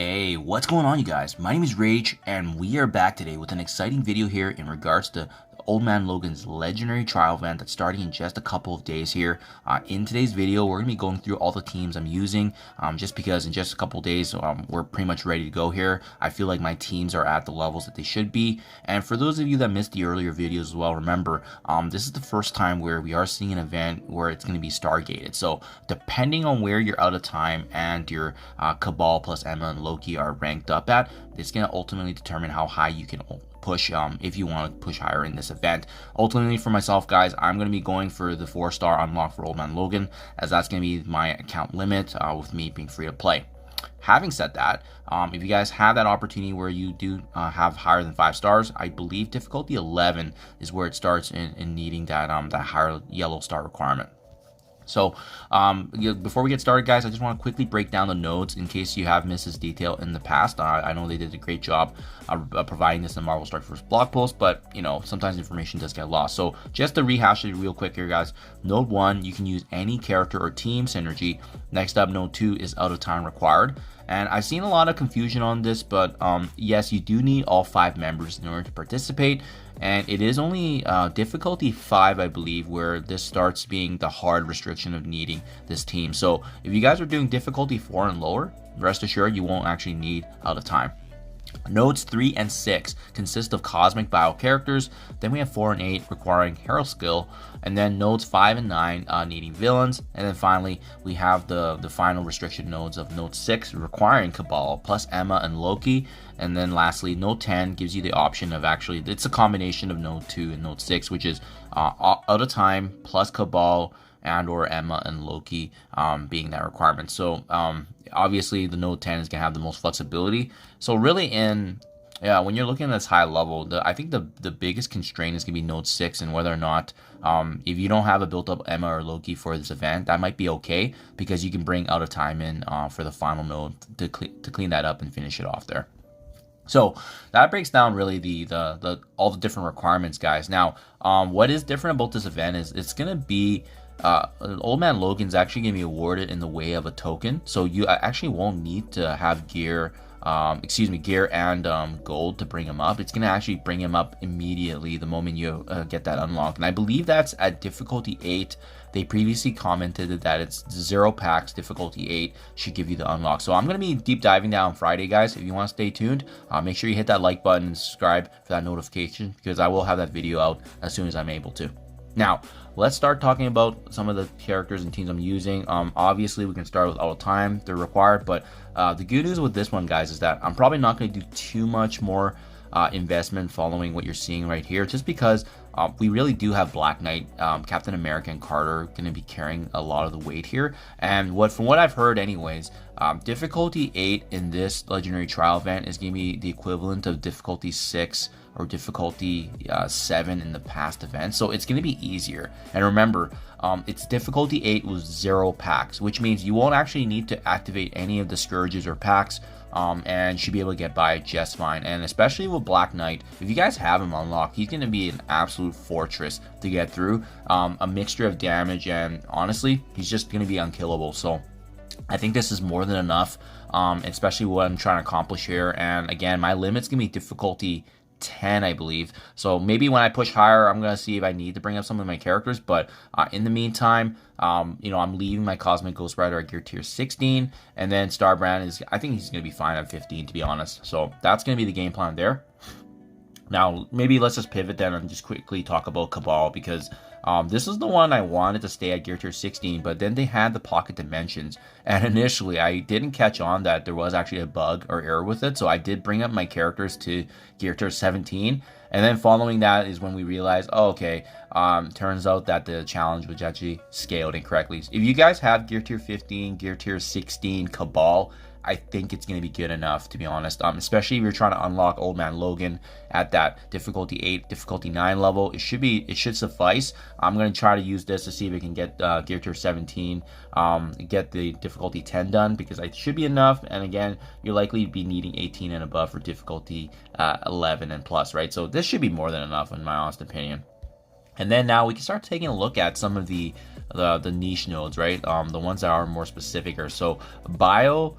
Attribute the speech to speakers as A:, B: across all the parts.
A: Hey, what's going on, you guys? My name is Rayge, and we are back today with an exciting video here in regards to Old Man Logan's legendary trial event that's starting in just a couple of days here. In today's video, we're going to be going through all the teams I'm using, just because in just a couple of days, we're pretty much ready to go here. I feel like my teams are at the levels that they should be. And for those of you that missed the earlier videos as well, remember, this is the first time where we are seeing an event where it's going to be star-gated. So depending on where you're out of time and your Cabal plus Emma and Loki are ranked up at, it's going to ultimately determine how high you can push if you want to push higher in this event. Ultimately, for myself, guys, I'm going to be going for the 4-star unlock for Old Man Logan, as that's going to be my account limit with me being free to play. Having said that, if you guys have that opportunity where you do have higher than 5 stars, I believe difficulty 11 is where it starts in needing that that higher yellow star requirement. So before we get started, guys, I just want to quickly break down the nodes in case you have missed this detail in the past. I know they did a great job providing this in Marvel Strike Force blog post, but you know, sometimes information does get lost. So just to rehash it real quick here, guys. Node 1, you can use any character or team synergy. Next up, node 2 is out of time required. And I've seen a lot of confusion on this, but yes, you do need all 5 members in order to participate. And it is only difficulty 5, I believe, where this starts being the hard restriction of needing this team. So if you guys are doing difficulty 4 and lower, rest assured you won't actually need out of time. Nodes 3 and 6 consist of cosmic bio characters. Then we have 4 and 8 requiring hero skill, and then nodes 5 and 9 needing villains. And then finally we have the final restriction nodes of node 6 requiring Cabal plus Emma and Loki. And then lastly, node 10 gives you the option of actually, it's a combination of node 2 and node 6, which is out of time plus Cabal and or Emma and Loki being that requirement. So obviously the node 10 is gonna have the most flexibility. So really when you're looking at this high level, I think the biggest constraint is gonna be node 6, and whether or not if you don't have a built up Emma or Loki for this event, that might be okay, because you can bring out of time in for the final node to clean that up and finish it off there. So that breaks down really the all the different requirements, guys. Now what is different about this event is it's gonna be Old Man Logan's actually going to be awarded in the way of a token, so you actually won't need to have gear and gold to bring him up. It's going to actually bring him up immediately the moment you get that unlocked, and I believe that's at difficulty 8. They previously commented that it's 0 packs, difficulty 8 should give you the unlock. So I'm going to be deep diving down Friday, guys. If you want to stay tuned, make sure you hit that like button and subscribe for that notification, because I will have that video out as soon as I'm able to. Now, let's start talking about some of the characters and teams I'm using. Obviously, we can start with all the time they're required, but the good news with this one, guys, is that I'm probably not going to do too much more investment following what you're seeing right here, just because we really do have Black Knight, Captain America, and Carter going to be carrying a lot of the weight here. And from what I've heard anyways, difficulty 8 in this legendary trial event is going to be the equivalent of difficulty 6 or difficulty 7 in the past event, so it's going to be easier. And remember, it's difficulty 8 with 0 packs, which means you won't actually need to activate any of the scourges or packs, and should be able to get by just fine. And especially with Black Knight, if you guys have him unlocked, he's going to be an absolute fortress to get through, a mixture of damage, and honestly, he's just going to be unkillable. So I think this is more than enough, especially what I'm trying to accomplish here. And again, my limit's going to be difficulty 10, I believe. So maybe when I push higher, I'm going to see if I need to bring up some of my characters. But in the meantime, you know, I'm leaving my Cosmic Ghost Rider at gear tier 16. And then Starbrand I think he's going to be fine at 15, to be honest. So that's going to be the game plan there. Now, maybe let's just pivot then and just quickly talk about Cabal, because this is the one I wanted to stay at gear tier 16, but then they had the pocket dimensions, and initially I didn't catch on that there was actually a bug or error with it, so I did bring up my characters to gear tier 17, and then following that is when we realized, oh, okay, turns out that the challenge was actually scaled incorrectly. If you guys have gear tier 15, gear tier 16 Cabal, I think it's going to be good enough, to be honest, especially if you're trying to unlock Old Man Logan at that difficulty 8, difficulty 9 level. It should suffice. I'm going to try to use this to see if I can get gear tier 17, get the difficulty 10 done, because it should be enough. And again, you'll likely be needing 18 and above for difficulty 11 and plus, right? So this should be more than enough, in my honest opinion. And then now we can start taking a look at some of the niche nodes, right? The ones that are more specific. So bio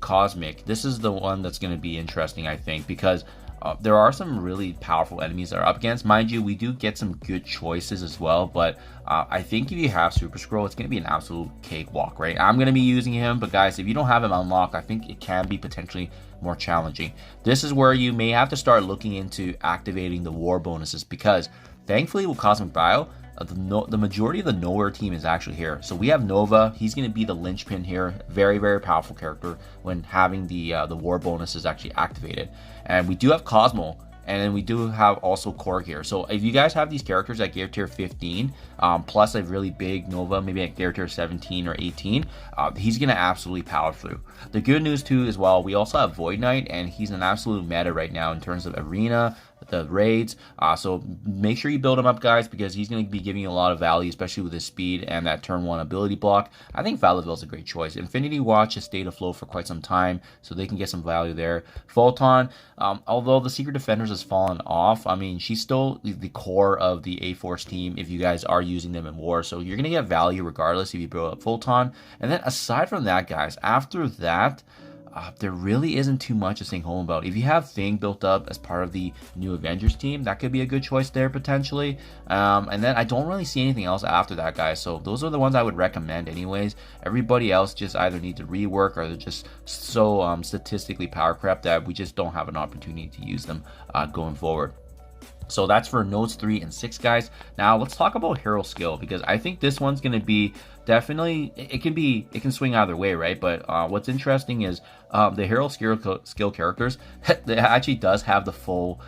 A: Cosmic, this is the one that's going to be interesting, I think, because there are some really powerful enemies that are up against. Mind you, we do get some good choices as well, but I think if you have Super Scroll, it's going to be an absolute cakewalk, right? I'm going to be using him, but guys, if you don't have him unlocked, I think it can be potentially more challenging. This is where you may have to start looking into activating the war bonuses, because thankfully with Cosmic Bio, the majority of the Nowhere team is actually here. So we have Nova. He's going to be the linchpin here. Very, very powerful character when having the war bonuses actually activated. And we do have Cosmo, and then we do have also Korg here. So if you guys have these characters at gear tier 15, plus a really big Nova, maybe at gear tier 17 or 18, he's going to absolutely power through. The good news too as well, we also have Void Knight, and he's an absolute meta right now in terms of arena, the raids, so make sure you build him up, guys, because he's going to be giving you a lot of value, especially with his speed and that turn 1 ability block. I think Valaville's a great choice. Infinity Watch has stayed afloat for quite some time, so they can get some value there. Photon, although the Secret Defenders has fallen off, I mean, she's still the core of the A-Force team if you guys are using them in war, so you're going to get value regardless if you build up Photon. And then aside from that, guys, after that, there really isn't too much to sing home about. If you have Thing built up as part of the new Avengers team, that could be a good choice there potentially. And then I don't really see anything else after that, guys. So those are the ones I would recommend anyways. Everybody else just either need to rework, or they're just so statistically power crept that we just don't have an opportunity to use them going forward. So that's for nodes 3 and 6, guys. Now let's talk about hero skill, because I think this one's going to be definitely, it can swing either way, right? But what's interesting is the hero skill characters, it actually does have the full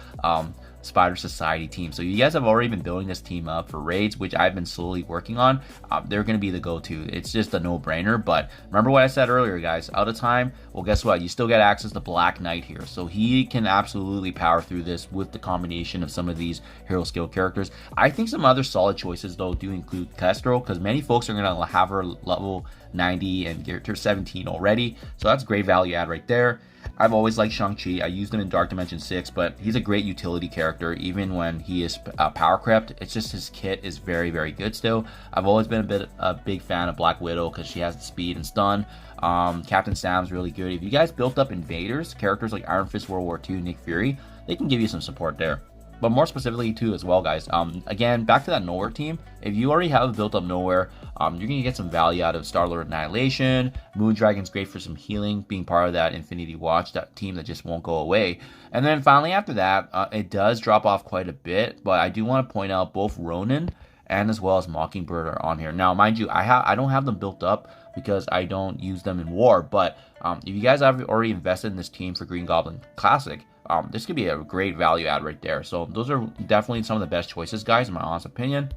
A: Spider Society team. So you guys have already been building this team up for raids, which I've been slowly working on. They're going to be the go-to. It's just a no-brainer. But remember what I said earlier, guys, out of time, well, guess what? You still get access to Black Knight here. So he can absolutely power through this with the combination of some of these hero skill characters. I think some other solid choices, though, do include Kestrel, because many folks are going to have her level 90 and gear tier 17 already. So that's great value add right there. I've always liked Shang-Chi. I used him in Dark Dimension 6, but he's a great utility character even when he is power crept. It's just his kit is very, very good still. I've always been a big fan of Black Widow because she has the speed and stun. Captain Sam's really good. If you guys built up invaders, characters like Iron Fist, World War II, Nick Fury, they can give you some support there. But more specifically too as well, guys, again, back to that Nowhere team. If you already have built up Nowhere, you're going to get some value out of Star-Lord Annihilation. Moondragon's great for some healing, being part of that Infinity Watch, that team that just won't go away. And then finally after that, it does drop off quite a bit, but I do want to point out both Ronin and as well as Mockingbird are on here. Now, mind you, I don't have them built up because I don't use them in war, but if you guys have already invested in this team for Green Goblin Classic, this could be a great value add right there. So those are definitely some of the best choices, guys, in my honest opinion.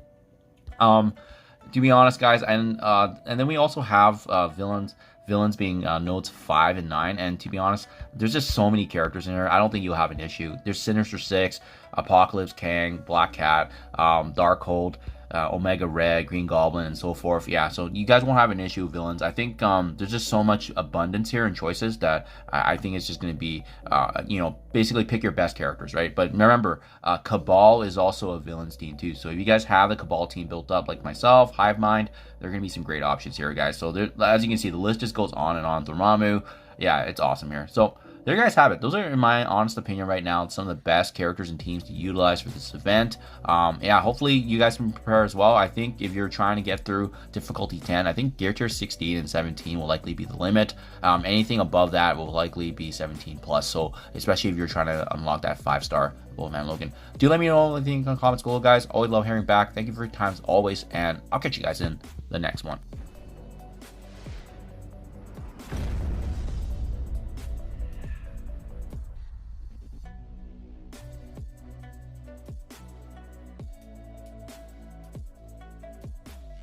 A: To be honest, guys, and then we also have villains being nodes 5 and 9, and to be honest, there's just so many characters in here. I don't think you'll have an issue. There's Sinister 6, Apocalypse, Kang, Black Cat, Darkhold, Omega Red, Green Goblin, and so forth. Yeah, so you guys won't have an issue with villains. I think there's just so much abundance here and choices that I think it's just going to be, basically pick your best characters, right? But remember, Cabal is also a villains team too. So if you guys have the Cabal team built up like myself, Hive Mind, there are going to be some great options here, guys. So there, as you can see, the list just goes on and on. Dormammu, yeah, it's awesome here. So there you guys have it. Those are, in my honest opinion right now, some of the best characters and teams to utilize for this event. Yeah, hopefully you guys can prepare as well. I think if you're trying to get through difficulty 10, I think gear tier 16 and 17 will likely be the limit. Anything above that will likely be 17 plus. So especially if you're trying to unlock that 5-star Old Man Logan. Do let me know anything in the comments below, guys. Always love hearing back. Thank you for your time as always, and I'll catch you guys in the next one.